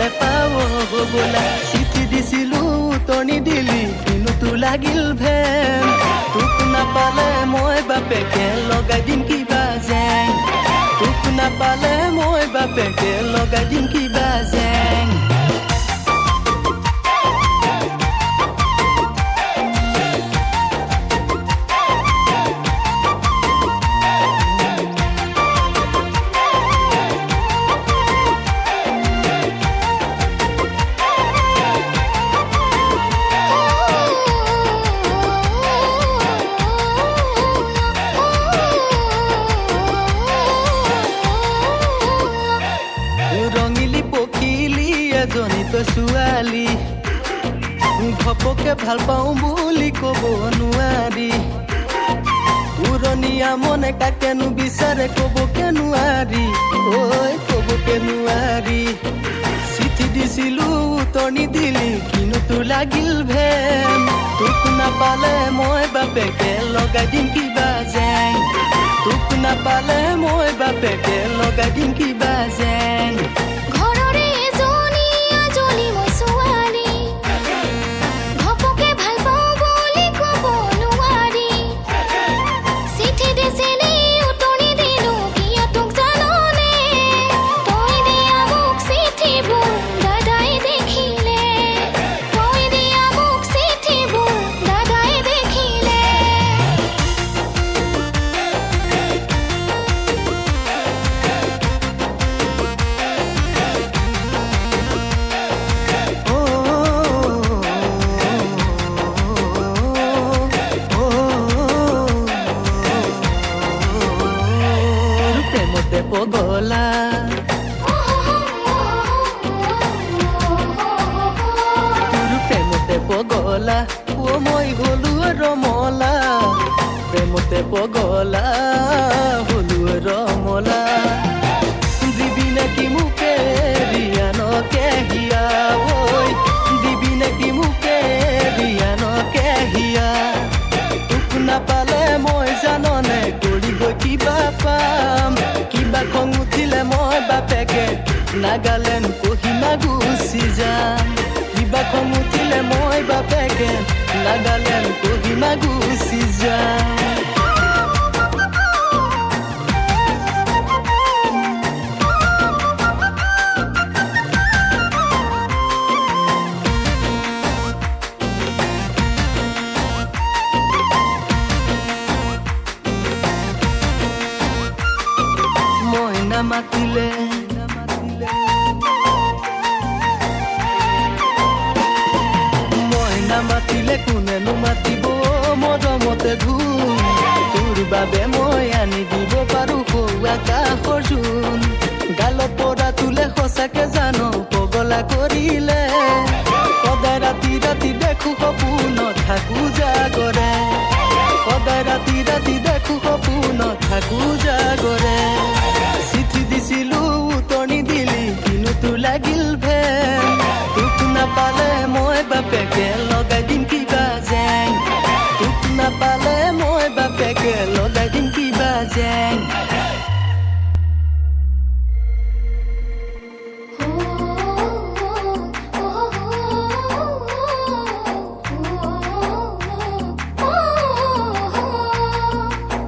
পালে পাও বোলা চিঠি দিছিলো উতনি দিলি কিনো তো লাগিল ভেন তোক নাপালে মই বাপেকে লগাই দিম কিবা জেং তোক নাপালে মই বাপেকে লগাই দিম কিবা জেং ৰঙিলি পখিলি এজনী তই ছোৱালী ঘপকে ভাল পাওঁ বুলি ক'ব নোৱাৰি উৰণীয়া মনে কাকেনো বিচাৰে ক'বকে নোৱাৰি ঐ ক'বকে নোৱাৰি চিঠি দিছিলো উতনি দিলি কিনো তো লাগিল ভেন তোক নাপালে মই বাপেকে লগাই দিম কিবা জেং তোক নাপালে মই বাপেকে লগাই দিম কিবা জেং পগলা তোৰ প্ৰেমতে পগলা ও মই হলো ৰমলা প্ৰেমতে পগলা হলো ৰমলা দিবি নাকি মোকে ৰিয়ানকে হিয়া ঐ দিবি নাকি মোকে ৰিয়ানকে হিয়া তোক নাপালে মই জাননে কৰি গৈ কিবা পাম কিবা খং উঠিলে মই বাপেকে নাগালেণ্ড কহিমা গুচি যাম কিবা খং উঠিলে মই বাপেকে নাগালেণ্ড কহিমা গুচি যাম মাতিলে মইনা মাতিলে কোনেনো মাতিব মৰমতে ধুম তোৰ বাবে মই আনি দিব পাৰো সৌৱা